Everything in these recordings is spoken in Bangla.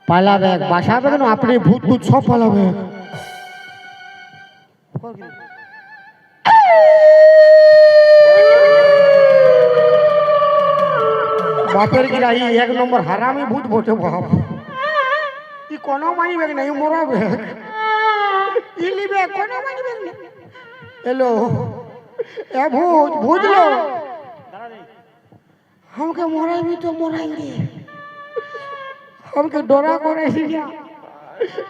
পালাবে বাসাবে কেন আপনি ভূত ভূত সব পালাবে বাপের গিরাই এক নম্বর হারামি ভূত বটে বাপ ই কোনো মানিবে নাই মরাবে ইলিবে কোনো মানিবে না এলো এ ভূত বুঝলো हमके मराई तो मराएंगे हमके डरा करे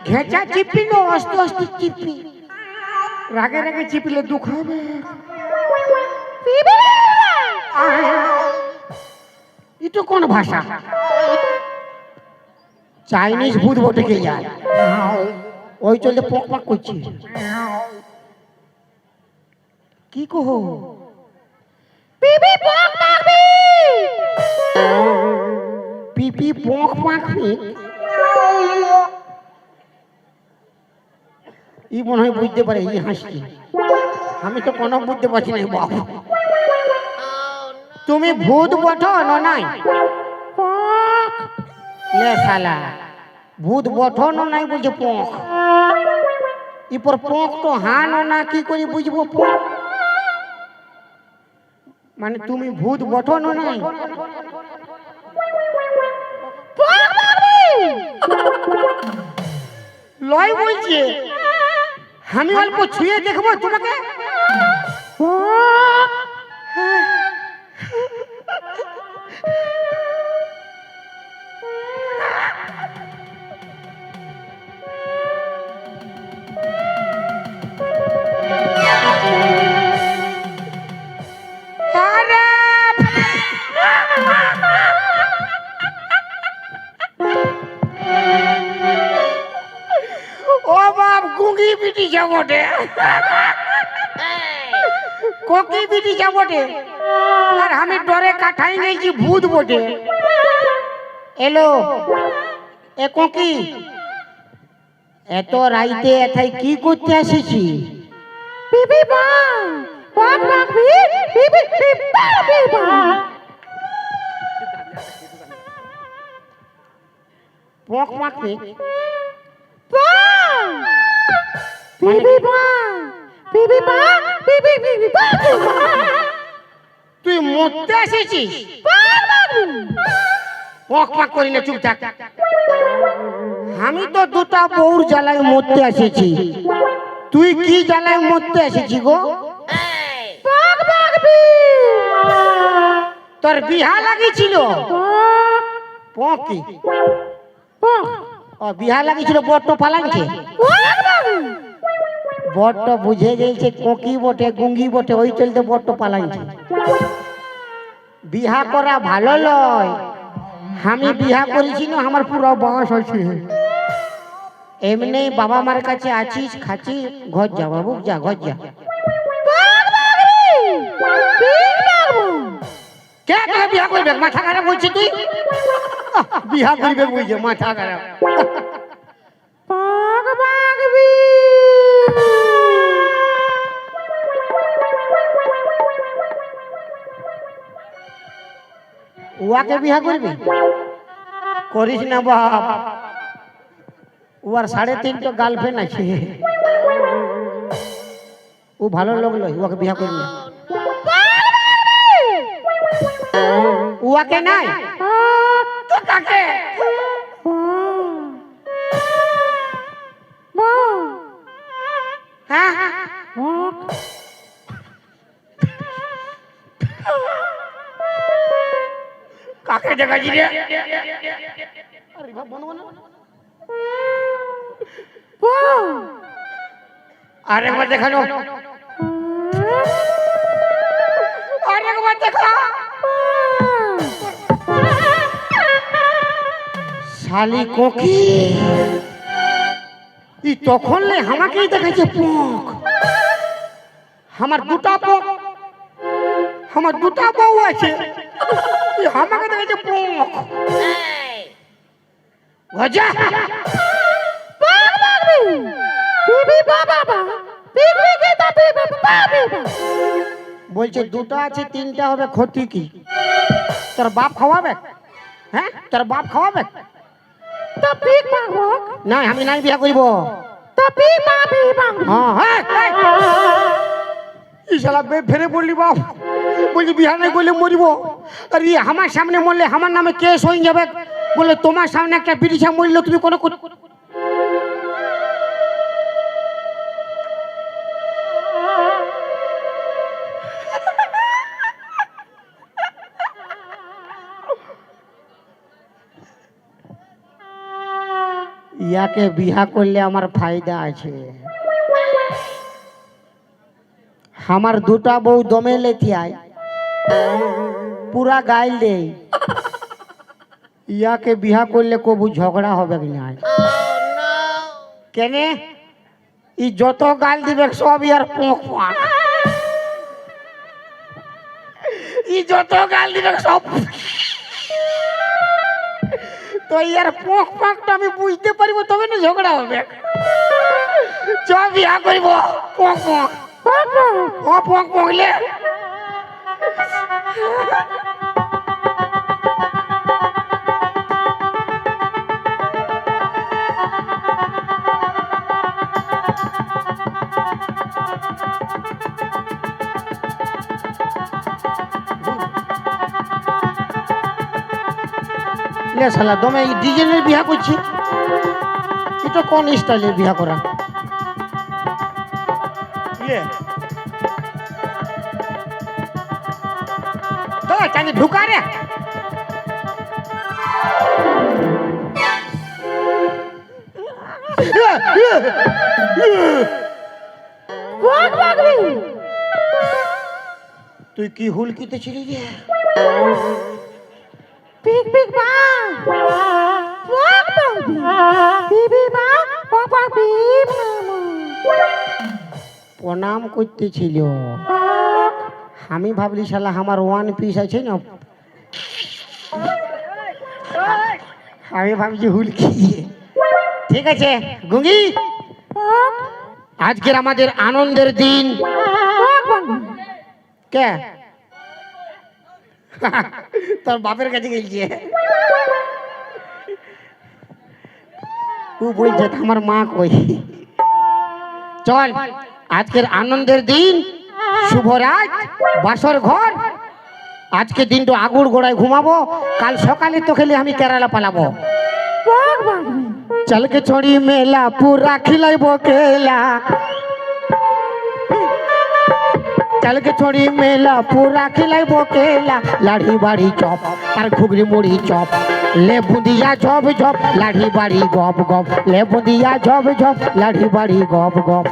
घेचा चिपी नो अस्त अस्त चिपी रागे रागे चिपले दुखाबे ये तो कौन भाषा चाइनीज भूत बोटे के यार ওই চলতে পক পক করছি কি কহো পিপি পক পাকবি পিপি পক পাকবি ই মনে হয় বুঝতে পারে ই হাসি আমি তো কোনো বুঝতে পারছি না বাবা তুমি ভূত বঠো না নাই পক লে শালা ভূত বঠো না নাই বুঝে পক ই পর পক তো হান না কি করি বুঝবো পক মানে তুমি ভূত বঠো না নাই লয় বলছে আমি অল্প ছুঁয়ে দেখবো তোমাকে বটে কোকি বিটি যা বটে আর আমি ডরে কাঠাই গেছি ভূত বটে এলো এ কোকি এত রাইতে এথাই কি করতে আসিছি পিপি পা পক পক পিপি পিপি পা পক পক তুই মরতে এসেছিস পক পাক করি না চুপ থাক আমি তো দুটা বউর জ্বালায় মরতে এসেছি তুই কি জ্বালায় মরতে এসেছি গো তোর বিহা লাগিয়েছিল পকি বিহা লাগিয়েছিল বট্ট পালাইছে বট্ট বুঝে গেছে কোকি বটে গুঙ্গি বটে ওই চলতে বট্ট পালাইছে বিহা করা ভালো লয় আমি বিহা করেছি না আমার পুরো বয়স হয়েছে এমনি বাবা মার কাছে আছিস খাচ্ছিস ঘর যা বাবু যা ঘর যা কে কে বিহা করবে মাথা খারাপ বলছিস তুই বিহা করবে বুঝে মাথা খারাপ উয়াকে বিহা করবি করিস না বাপ উয়ার 3.5 গার্লফ্রেন্ড আছে ও ভালো লোক লয় উয়াকে বিহা করবি উয়াকে নাই তো কাকে হ্যাঁ কাকে দেখাচ্ছি রে আরেকবার দেখানো আরেকবার দেখা শালি কোকি ই তখন আমাকেই দেখাচ্ছে পক আমার দুটা পক আমার দুটা বউ আছে আমাকে দেখাচ্ছে পক গজা বলছে দুটা আছে তিনটা হবে ক্ষতি কি তোর বাপ খাওয়াবে হ্যাঁ তোর বাপ খাওয়াবে নাই আমি নাই বিয়া করব ইশালা ফেরে পড়লি বাপ বলছি বিয়া নাই করলে মরিব আর আমার সামনে মরলে আমার নামে কেস হয়ে যাবে বলে তোমার সামনে একটা বিড়িছা মরলে তুমি কোনো ইয়াকে বিয়া করলে আমার ফায়দা আছে আমার দুটা বউ দমে লেথিয়ায় পুরা গাইল দে ইয়াকে বিয়া করলে কবু ঝগড়া হবে কি না কেনে ই যত গাল দিবে সব ইয়ার পোঁক পোঁক ই যত গাল দিবে সব তো ইয়ার পোঁক পোঁকটা আমি বুঝতে পারবো তবে না ঝগড়া হবে চ বিয়া করব পোঁক পোঁক ও পোঁক পোঁকলে শালা দমে এই ডিজাইনের বিয়া করছি এটা কোন স্টাইলের বিয়া করা চাঁদি ঢুকা রে তুই কি হুলকিতে ছিলি রে প্রণাম করতেছিল আমি ভাবলি শালা আমার ওয়ান পিস আছে না আমি ভাবছি হুলকি ঠিক আছে গুঙ্গি আজকের আমাদের আনন্দের দিন কে তোর বাপের কাছে গেছে ও বলছে আমার মা কই চল আজকের আনন্দের দিন শুভ রাত বাসর ঘর আজকে দিনটা আগুর গোড়ায় ঘুমাবো কাল সকালে তো খেলে আমি কেরালা পালাবো চলকে ছড়ি মেলা পুরা খিলাইবো কেলা চলকে ছড়ি মেলা পুরা খিলাইবো কেলা লাঠি বাড়ি চপ আর ঘুগরি মুড়ি চপ ले बुंदिया झप झप लाठी बाड़ी गप गप ले बुंदिया झप झप लाठी बाड़ी गप गप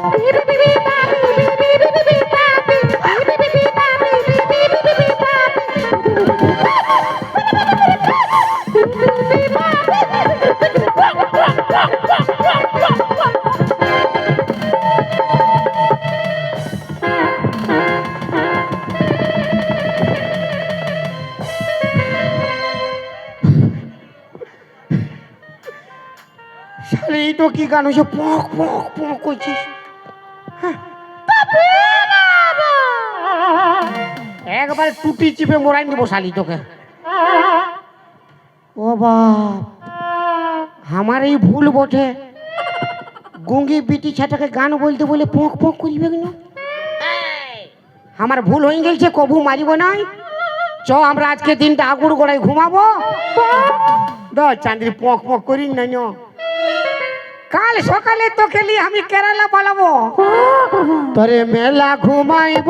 এইটা কি গান হয়েছে পক পক পক করছিস একবার টুটি চিপে মোড়াই নিব শালি তোকে ও বাপ আমার এই ভুল বটে গুঙ্গি বিটি ছাটাকে গান বলতে বলে পক পক করিবে কেন আমার ভুল হয়ে গেছে কবু মারিব নাই চ আমরা আজকে দিনটা আগুর গোড়ায় ঘুমাবো চাঁদরি পক পক করি নাই কাল সকালে তো খেলি আমি কেরালা পালাবো তোরে মেলা ঘুমাইব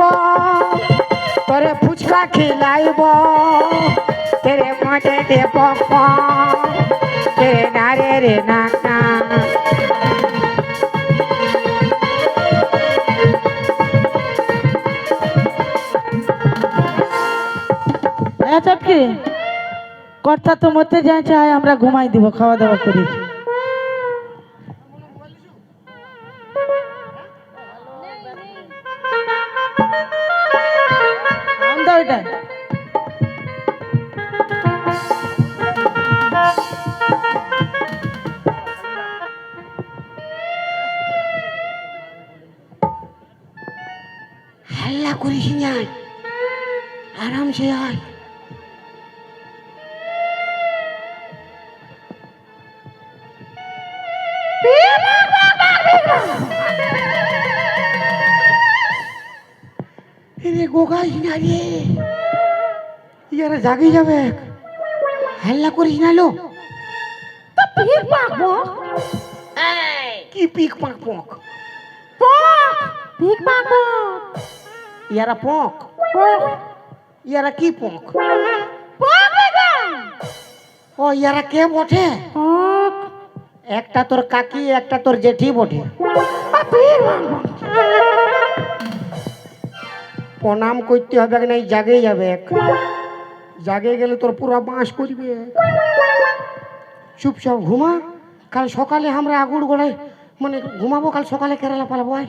তোরে ফুচকা খিলাইব তেরে মাঠে দে পক তেরে নারে রে নাক চটকি কর্তা তো মতে যায় চাই আমরা ঘুমাই দিব খাওয়া দাওয়া করি হাল্লা করিস না আরামসে আয় এরে গোগাইস না রে, ইয়ারা জাগি যাবে, হাল্লা করিস না লো। কি পিক পাক পক? ইয়ারা পক, ইয়ারা কি পক? ও ইয়ারা কে বটে? একটা তোর কাকি, একটা তোর জেঠি বটে। প্রণাম করতে হবে কি নাই, জাগে যাবে, জাগে গেলে তোর পুরো বাঁশ করবে। চুপচাপ ঘুমা, কাল সকালে আমরা আগুড় গোড়ায় মানে ঘুমাবো, কাল সকালে কেরালা পালাবো। আয়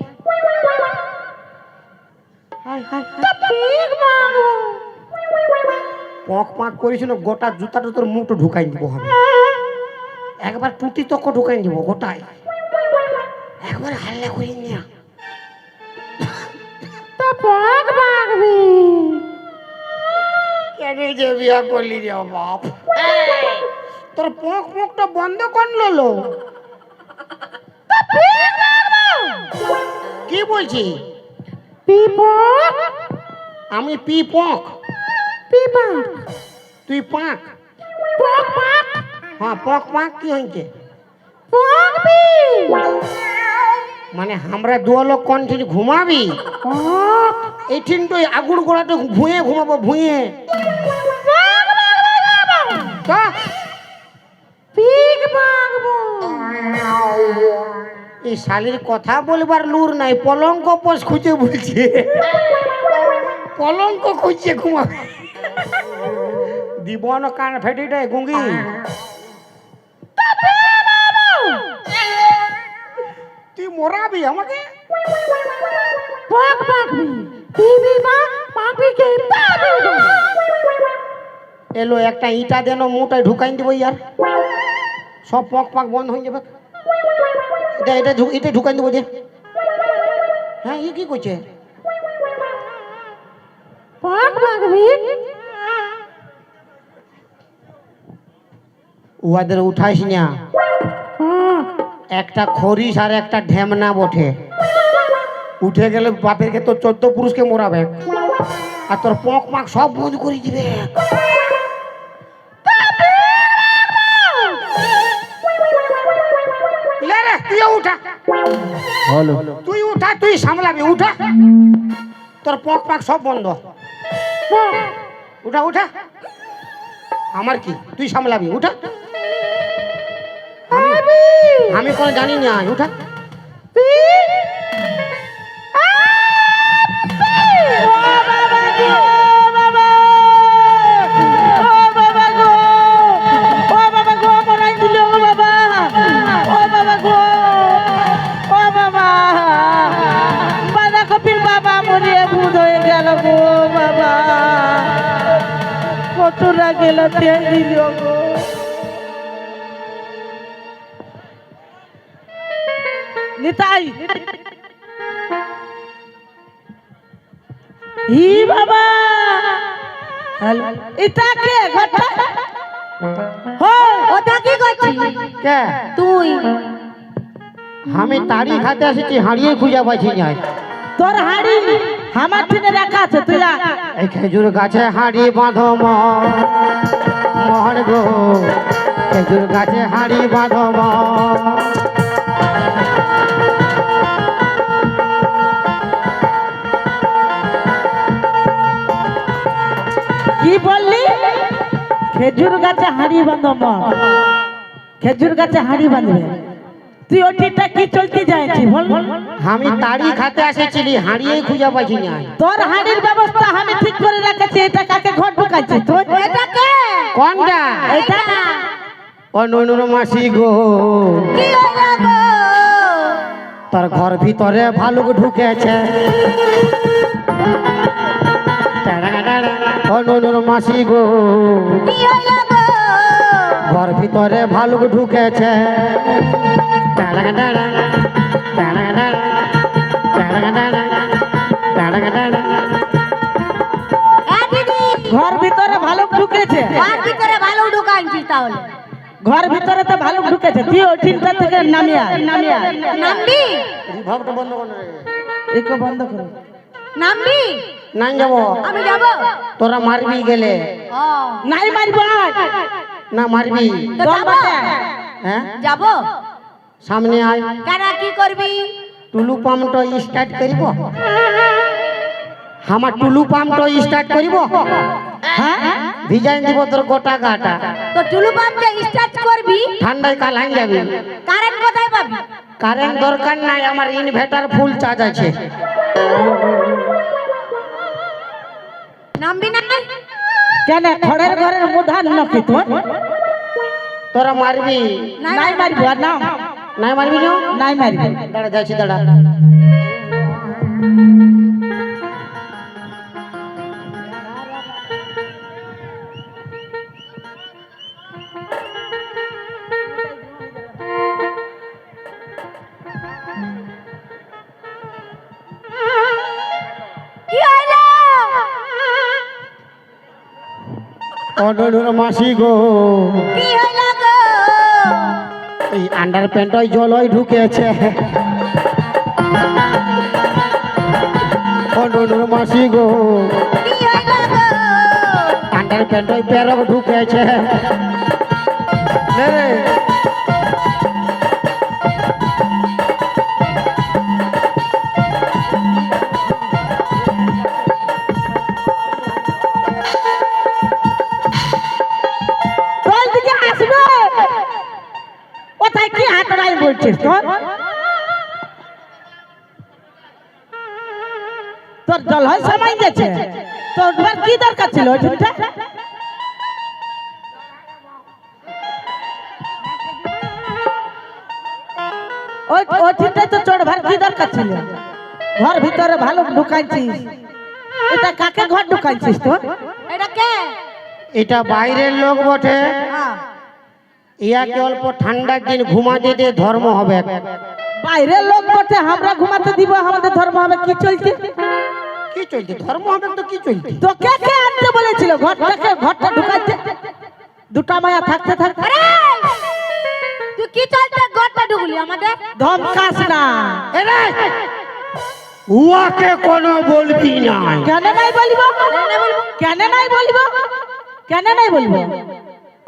আয় আয় পক পাক করিস না, গোটা জুতাটা তোর মুখটা ঢুকাই দিব আমি, একবার টুটি তক ঢুকাই দিব গোটায়, একবার হাল্লা করি না। কেন যে বিয়া করলি রে বাপ? তোর পক পকটা বন্ধ করলো। কি বলছি? আমি পি পক, তুই পাক। হ্যাঁ পক পাক কি হয়েছে? মানে আমরা দু লোক কন্টিনিউ ঘুমাবি, এইঠিন তুই আগুড় গোড়াতে ভুঁয়ে ঘুমাবো, ভুঁয়ে। এই শালির কথা বলবার লুর নাই, পলঙ্ক পোষ খুঁজে বলছে, পলঙ্ক খুঁজছে ঘুমাবে। দিবন কান ফেটিটাই গুঙ্গি। তুই মরাবি আমাকে? এলো একটা ইটা দেন, মোটায় ঢুকাই দিব, ইয়ার সব পক পাক বন্ধ হয়ে যাবে। এটা ঢুকাই দেবো যে। হ্যাঁ ই কি করছে? উহাদের উঠাইস না, একটা খরিস আর একটা ঢেমনা বটে, উঠে গেলে বাপেরকে তোর 14 পুরুষকে মরাবে, আর তোর পক পাক সব বন্ধ করে দিবে। তুই উঠা, তুই সামলাবি, উঠা, তোর পক পাক সব বন্ধ। উঠা উঠা, আমার কি, তুই সামলাবি, উঠা। আমি কোনো জানি না, উঠা। কতটা গেল তেল দিল গো। নিতাই হি বাবা, এটা কে ঘরটা? ওটা কি করছিস কে? তুই? আমি তারি খাতে আসেছি, হারিয়ে খুঁজে পাইছি না। তোর হাড়ি আমার টিনে রাখা আছে, তুই যা। এই খেজুর গাছে হাড়ি বাঁধো মোহন গো, খেজুর গাছে হাড়ি বাঁধো। কি বললি? খেজুর গাছে হাড়ি বাঁধব, খেজুর গাছে হাড়ি বাঁধবে? তুই ওটিটা কি চলতে যাচ্ছি বল? আমি তারি খাতে আসেছিলি, হারিয়ে খুঁজে পাইছি না। তোর হাড়ির ব্যবস্থা আমি ঠিক করে রেখেছি, এটা কাকে ঘর ঢুকাইছিস তুই? এটা কে? কোনটা? এটা ও ননুর মাসি গো, কি হলো গো? তোর ঘর ভিতরে ভালুক ঢুকেছে। ও ননুর মাসি গো, কি হলো গো? ঘর ভিতরে ভালুক ঢুকেছে। দিদি, ঘর ভিতরে ভালো ঢুকেছে। ঘর ভিতরে ভালো ঢুকাইছিস তাহলে? ঘর ভিতরে তো ভালো ঢুকেছে, তুই ওইটা থেকে নামিয়ে আয়। নামবি রিভাবটা বন্ধ করে রে। একে বন্ধ করো। নামবি নাই যাব, আমি যাব তোরা মারবি গেলে। ও নাই মারব না মারবি। তো দম যাব বাটে। হ্যাঁ যাব সামনে আয়, কেন কি করবি টুলু পাম্পটা স্টার্ট করিব। আমার টুলু পাম্পটা স্টার্ট করিব, হ্যাঁ ভিজাই দিব তোর গোটা গাটা। তো টুলু পাম্পটা স্টার্ট করবি ঠান্ডায় কাল হাই যাবি। কারেন্ট কোথায় পাবি কারেন্ট দরকার নাই, আমার ইনভার্টার ফুল চার্জ আছে। নামবি না কেন খড়ের ঘরের মুধান নাকি তোর? তোরা মারবি। নাই মারব না, নাই মারবি না? নাই মারব। দাঁড়া যাচ্ছি, দাঁড়া। কি হলো অননুর মাসি গো, কি হলো গো এই আন্ডার প্যান্টই জলই ঢুকেছে। অননুর মাসি গো, কি হলো গো আন্ডার প্যান্টই পেরক ঢুকেছে। নে রে, তোর দিকে আসবে ওটাই কি হাতড়াই বলছিস তোর? তোর জল হয় সময় গেছে, তোর ঘর কি দরকার ছিল ওইটা? ওইটাই তো চোর ভার কি দরকার ছিল? ঘর ভিতরে ভালো ঢুকাইছিস, এটা কাকে ঘর ঢুকাইছিস তোর? এটা কে এটা বাইরের লোক বটে। হ্যাঁ ইয়াকে অল্প ঠান্ডার দিন ঘুমাতে দে, ধর্ম হবে। বাইরের লোক বটে, আমরা ঘুমাতে দিব, আমাদের ধর্ম হবে? কি চলছে? কি চলছে? ধর্ম হবে তো কি চলছে? তোকে কে আনতে বলেছিল ঘরটা ঢুকাইতে? দুটা মায়া থাকতে থাকতে আরে তুই কি চলতে ঘরটা ঢুকলি আমাদের ধমকাস না। এরে, উয়াকে কোনো বলবি নাই। কেন নাই বলিব? কেন নাই বলিব? কেন নাই বলিব?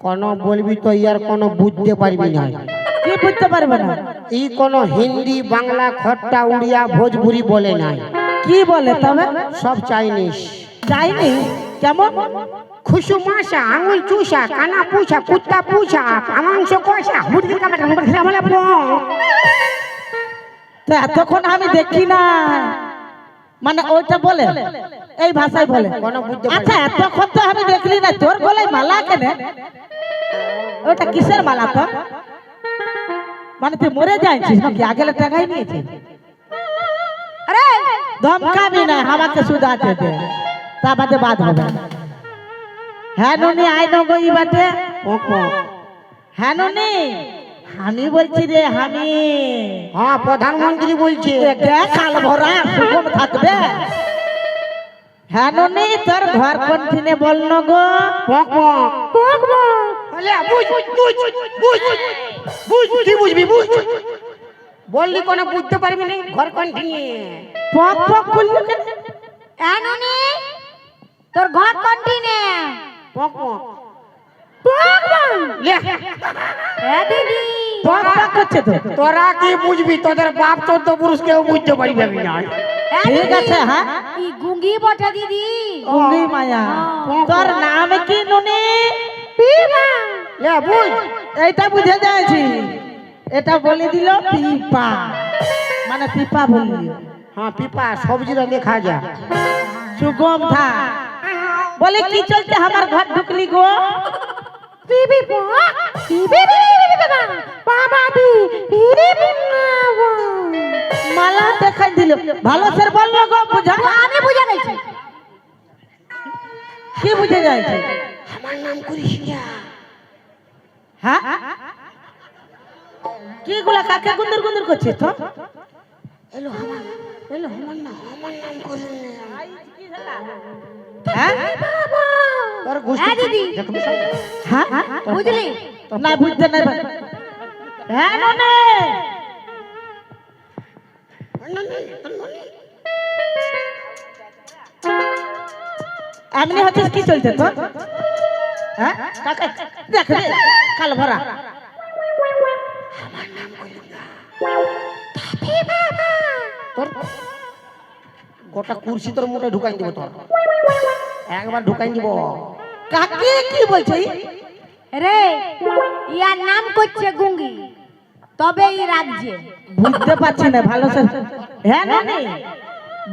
কোনো বলবি তো ইয়ার কোনো বুঝতে পারবি না। কি বুঝতে পারবে না? ই কোনো হিন্দি, বাংলা, খট্টা, উড়িয়া, ভোজপুরি বলে নাই। কি বলে তবে? সব চাইনিজ। যাইনি কেমন? খুশু মাসা, আঙুল চুষা, কানা পুষা, কুত্তা পুষা, মাংস কষা, মুরগির কামড় কামড় খেলা বলে তো এতক্ষণ আমি দেখি না, মানে ওইটা বলে এই ভাষায় বলে। কোনো বুঝতে পারবি আচ্ছা এতক্ষণ তো আমি দেখলি না, তোর গলায় মালা কেন? ওটা কিসের মালা তো? মানে তুই মরে যাইছিস নাকি? আগেলে টাকাই নিয়েছিস? আরে ধমকাবি না, আমাকে সুদাতে দে, তা বাদে বাদ হবে। হ্যাঁ নুনি আই নগো ই বাটে। হ্যাঁ নুনি, আমি বলছি রে, আমি হ্যাঁ, প্রধানমন্ত্রী বলছে। কাল ভরা সুগম থাকবে। হ্যাঁ নুনি, তোর ঘর কোনখানে বল নগো? কি বুঝবি? বুঝ বললি কোনো বুঝতে পারবি না। ঘর কন্টিনিউ পক পক করলি কেন? এনুনি তোর ঘর কন্টিনে পক পক এ দিদি পক পক করছে তো। তোরা কি বুঝবি? তোদের বাপ চোদ্দ পুরুষ কেউ বুঝতে পারবে না। এ ঠিক দিদি, আছে, হ্যাঁ ই গুঙ্গি বটে দিদি গুঙ্গি মায়া। তোর নাম কি নুনি? লে বুঝ, এইটা বুঝে যাচ্ছি, এটা বলে দিল পিপা, মানে পিপা বললি। হ্যাঁ পিপা সবজিটা লেখা যা। সুগম থা বলে কি চলতে আমার ঘর ঢুকলি গো? বিবি বাবা দি মালা দেখাই দিল, ভালো স্যার বললো গো, বুঝা আমি বুঝে গেছি কি বুঝে যাচ্ছে? আমার নাম করিস না। হ্যাঁ কি গুলা কাকে গুন্দর গুন্দর করছিস তো? আমার নাম করিস না। হ্যাঁ তোর গোষ্ঠী দিদি দেখবি হ্যাঁ বুঝলি না বুঝতে নাই হ্যাঁ ননি এমনি হচ্ছে কি চলছে তো হ্যাঁ কাকা দেখ রে কাল ভরা তোর গোটা কুর্সি তোর মুখে ঢুকাই দিব তোর একবার ঢুকাই দিব কাকে কি বলছে রে ইয়ার নাম করছে গুঙ্গি তবে ই রাখছে বুঝতে পারছি না ভালো সে হ্যাঁ ননি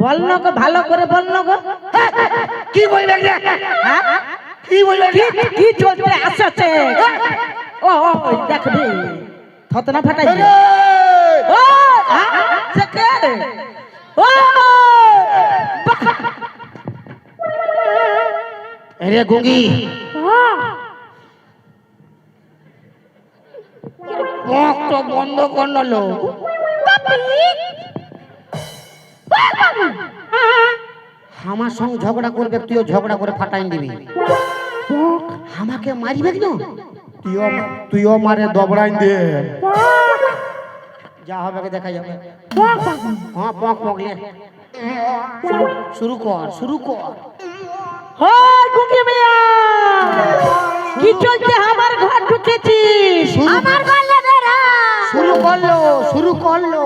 বল না গো ভালো করে বল না গো কি বলবে রে? হ্যাঁ কি বলবে রে? কি চলছে আসছে ও ও দেখ রে থতনা ফাটাই আরে! ও সকে ও আরে গুঙ্গি মুখটা বন্ধ কর না লো আমার সঙ্গে ঝগড়া করবে তুইও ঝগড়া করে ফাটাই দিবি আমাকে মারিবে কেন তুইও মারে দবড়াই দে যা হবে দেখা যাবে হ্যাঁ পক পক লে শুরু কর ও গুঙ্গি মিয়া কি চলছে আমার ঘর ঢুকেছিস আমার গলে বেরা শুরু করলো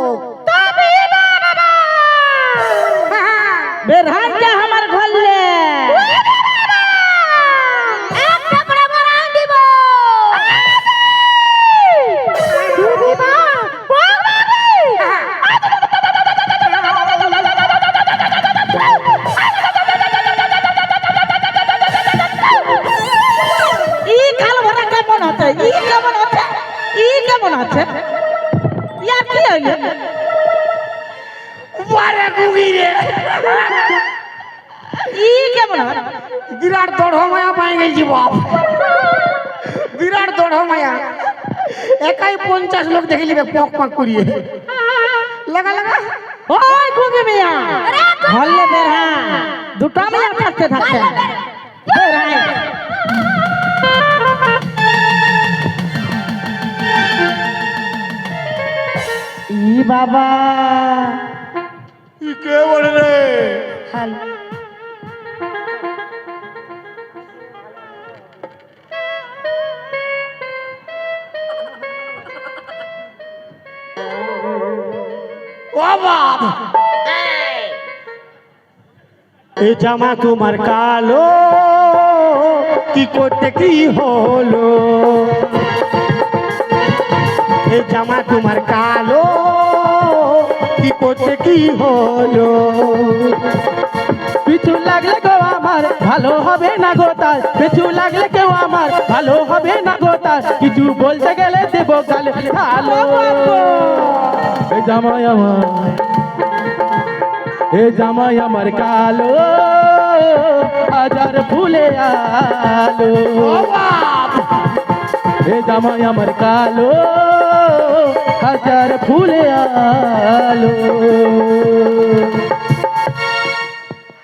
বের হাত যা আমার ঘরলে এক টাকরা মারা দিব ই কাল ভরা কেমন হচ্ছে ইয়ার কি হইলো বারে গুঙ্গি রে ই কেমন হয় বিরাট দড় মায়া পাই গেছি বাপ বিরাট দড় মায়া একাই 50 লোক দেখে নিবে পক পক করিয়ে লাগা ওই গুঙ্গি মিয়া ঘরলে বের হ্যাঁ দুটো মিয়া থাকতে বের হ্যাঁ ই বাবা কে বলে রে ও বাপ এই জামা তোমার কালো কি করতে কি হলো এই জামা তোমার কালো কি করতে কি হলো পিছু লাগলে কেউ আমার ভালো হবে না গো তার পিছু লাগলে কেউ আমার ভালো হবে না গো তার কিছু বলতে গেলে দেবো গালে ভালো এই জামাই আমার কালো হাজার ফুলে আলো এই জামাই আমার কালো হাজার ফুলে আলো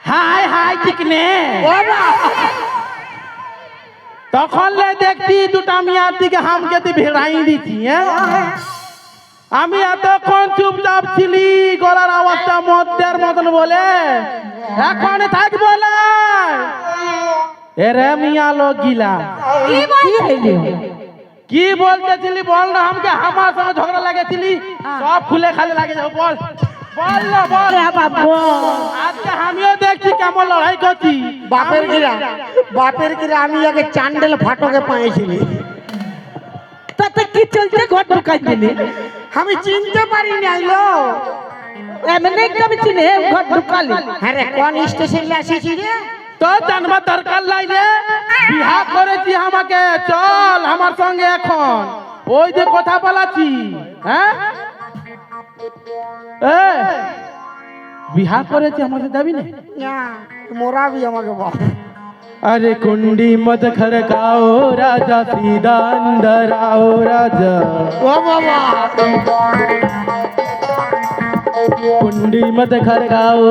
হাই হাই ঠিক নে তখন দেখছি দুটা মিয়ার দিকে হামকে ভেড়াই দিচ্ছি আমি এতক্ষণ চুপচাপ ছিলি গলার আওয়াজটা মদের মতন বলে এখন থাকবো না এরে মিয়া লোক গিলা কি বলতেছিলি বল না আমাকে আমার সঙ্গে ঝগড়া লাগেছিলি সব খুলে খালি লাগে যাও বল বল না বল আজকে আমিও দেখছি কেমন লড়াই করছি বাপের গিরা আমি আগে চান্ডেল ফাটকে পাইছিলি তাতে কি চলছে ঘর ঢুকাই দিলি আমি চিনতে পারি নাই লো এমনি আমি চিনে ঘর ঢুকালি হ্যাঁ রে কোন স্টেশনে আসিছি রে তো জানবার দরকার নাই রে বিহা করেছি আমাকে চল আমার সঙ্গে এখন ওই যে কথা বলাছি হ্যাঁ বিহা করেছি আমাকে যাবি না মোরাবি আমাকে বাপ अरे कुंडी मत खड़काओ राजा सीधा अंदर आओ राजा ও বাবা कुंडी मत खड़काओ